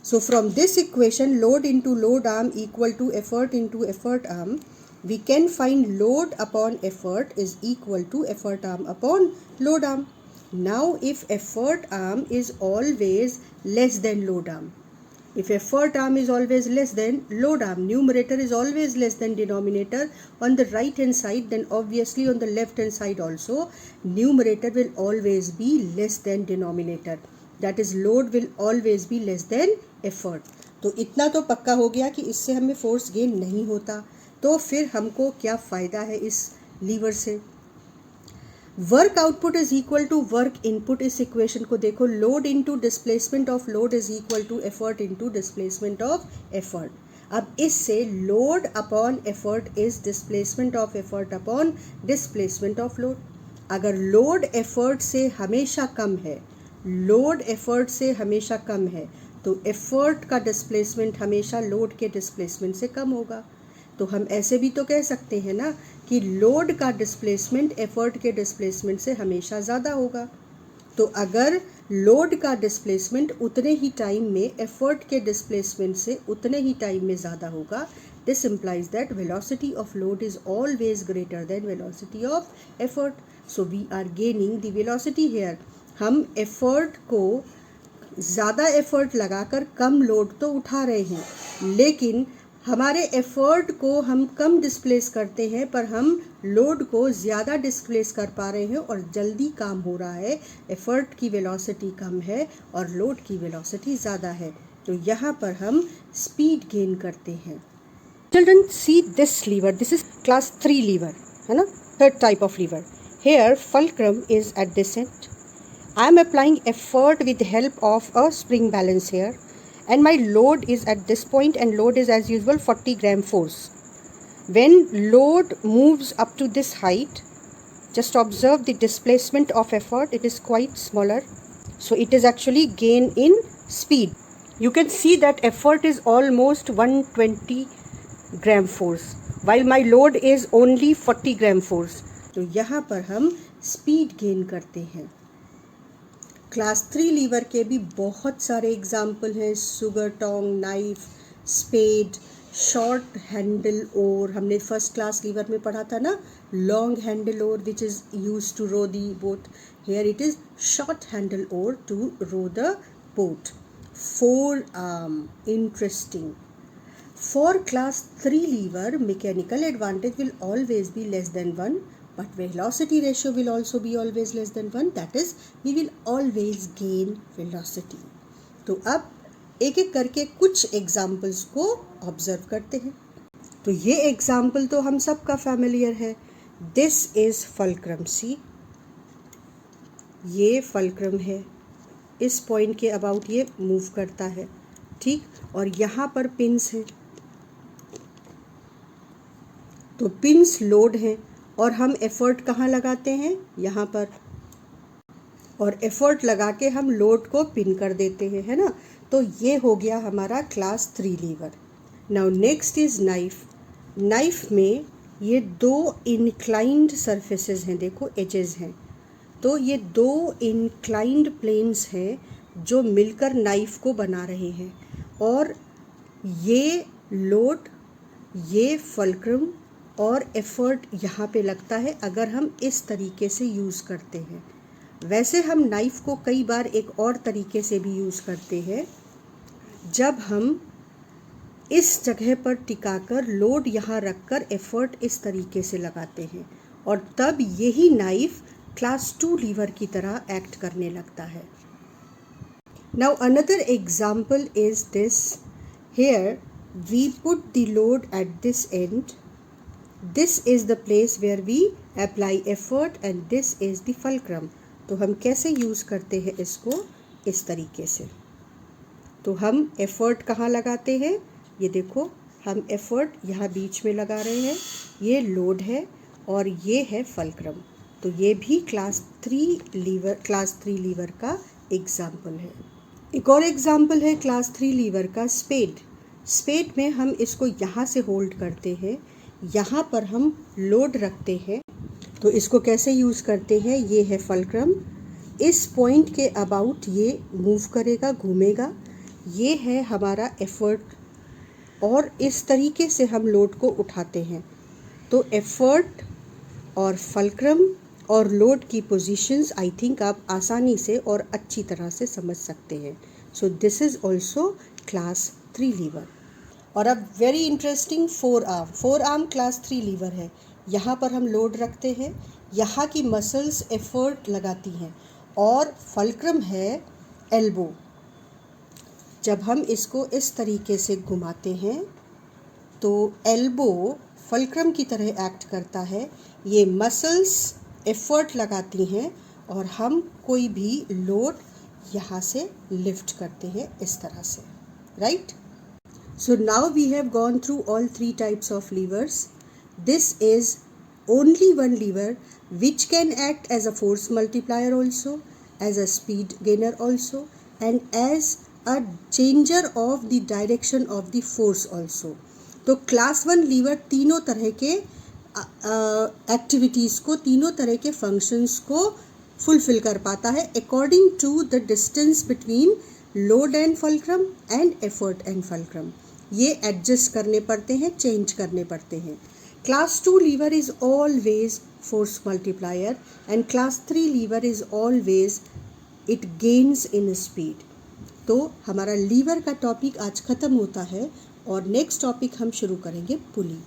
So from this equation, load into load arm equal to effort into effort arm, we can find load upon effort is equal to effort arm upon load arm. Now if effort arm is always less than load arm, if effort arm is always less than load arm, numerator is always less than denominator on the right hand side, then obviously on the left hand side also numerator will always be less than denominator. That is, load will always be less than effort. तो इतना तो पक्का हो गया कि इससे हमें force gain नहीं होता. तो फिर हमको क्या फ़ायदा है इस लीवर से? Work output is equal to work input. इस इक्वेशन को देखो, load into displacement of load is equal to effort into displacement of effort. अब इससे load upon effort is displacement of effort upon displacement of load. अगर load effort से हमेशा कम है, load effort से हमेशा कम है, तो एफर्ट का डिस्प्लेसमेंट हमेशा लोड के डिस्प्लेसमेंट से कम होगा. तो हम ऐसे भी तो कह सकते हैं ना कि लोड का डिस्प्लेसमेंट एफर्ट के डिस्प्लेसमेंट से हमेशा ज़्यादा होगा. तो अगर लोड का डिस्प्लेसमेंट उतने ही टाइम में एफर्ट के डिस्प्लेसमेंट से उतने ही टाइम में ज़्यादा होगा, this implies that velocity of load is always greater than velocity of effort. So we are gaining the velocity here. हम एफर्ट को ज़्यादा एफर्ट लगाकर कम लोड तो उठा रहे हैं, लेकिन हमारे एफर्ट को हम कम डिस्प्लेस करते हैं, पर हम लोड को ज़्यादा डिस्प्लेस कर पा रहे हैं और जल्दी काम हो रहा है. एफर्ट की वेलोसिटी कम है और लोड की वेलोसिटी ज़्यादा है, तो यहाँ पर हम स्पीड गेन करते हैं. Children, see this lever. This is class 3 lever, है ना, third type of lever. Here fulcrum is at this end. I am applying effort with the help of a spring balance here, and my load is at this point, and load is as usual 40 gram force. When load moves up to this height, just observe the displacement of effort. It is quite smaller, so it is actually gain in speed. You can see that effort is almost 120 gram force, while my load is only 40 gram force. तो यहाँ पर हम speed gain करते हैं. Class 3 liver के भी बहुत सारे एग्जाम्पल हैं. Sugar tong, knife, spade, short handle oar. हमने फर्स्ट क्लास लीवर में पढ़ा था ना, long handle oar which is use to row the boat. Here it is short handle oar to row the boat. Fore arm, interesting. For class 3 lever, mechanical advantage will always be less than 1, but velocity ratio will also be always less than 1. That is, we will always gain velocity. तो अब एक एक करके कुछ examples को observe करते हैं. तो ये एग्जाम्पल तो हम सब का फैमिलियर है. This is fulcrum. सी, ये फुलक्रम है. इस पॉइंट के अबाउट ये मूव करता है, ठीक, और यहाँ पर पिंस हैं. तो पिंस लोड हैं और हम एफर्ट कहाँ लगाते हैं? यहाँ पर. और एफर्ट लगा के हम लोड को पिन कर देते हैं, है ना. तो ये हो गया हमारा class 3 lever. Now next is knife. Knife में ये 2 इंक्लाइंड सरफेसेस हैं, देखो एजेस हैं. तो ये 2 इंक्लाइंड प्लेन्स हैं जो मिलकर नाइफ को बना रहे हैं. और ये लोड, ये फुलक्रम और एफर्ट यहाँ पे लगता है अगर हम इस तरीके से यूज़ करते हैं. वैसे हम नाइफ़ को कई बार एक और तरीके से भी यूज़ करते हैं, जब हम इस जगह पर टिकाकर लोड यहाँ रखकर एफर्ट इस तरीके से लगाते हैं, और तब यही नाइफ़ क्लास 2 लीवर की तरह एक्ट करने लगता है. Now another example is this. Here we put the load at this end. This is the place where we apply effort and this is the fulcrum. तो हम कैसे यूज़ करते हैं इसको? इस तरीके से. तो हम एफर्ट कहाँ लगाते हैं? ये देखो, हम एफर्ट यहाँ बीच में लगा रहे हैं. ये लोड है और ये है फुलक्रम. तो ये भी क्लास 3 लीवर का एग्जाम्पल है. एक और एग्जाम्पल है क्लास 3 लीवर का स्पेड. स्पेड में हम इसको यहाँ से होल्ड करते हैं, यहाँ पर हम लोड रखते हैं. तो इसको कैसे यूज़ करते हैं? ये है फुलक्रम. इस पॉइंट के अबाउट ये मूव करेगा, घूमेगा. ये है हमारा एफर्ट और इस तरीके से हम लोड को उठाते हैं। तो एफर्ट और फल्क्रम और लोड की पोजीशंस आई थिंक आप आसानी से और अच्छी तरह से समझ सकते हैं। So this is also class 3 lever. और अब very interesting forearm class 3 lever है। यहाँ पर हम लोड रखते हैं, यहाँ की मसल्स एफर्ट लगाती हैं और फल्क्रम है एल्बो। जब हम इसको इस तरीके से घुमाते हैं तो एल्बो फल्क्रम की तरह एक्ट करता है, ये मसल्स एफर्ट लगाती हैं और हम कोई भी लोड यहाँ से लिफ्ट करते हैं इस तरह से, right? So now we have gone through all 3 types of levers. This is only one lever which can act as a force multiplier also, as a speed gainer also, and as a changer of the direction of the force also. तो class 1 liver तीनों तरह के activities को, तीनों तरह के functions को fulfil कर पाता है according to the distance between load and fulcrum and effort and fulcrum. ये एडजस्ट करने पड़ते हैं, चेंज करने पड़ते हैं। Class 2 lever is always force multiplier and class 3 lever is always it gains in speed. तो हमारा लीवर का टॉपिक आज ख़त्म होता है और नेक्स्ट टॉपिक हम शुरू करेंगे पुली।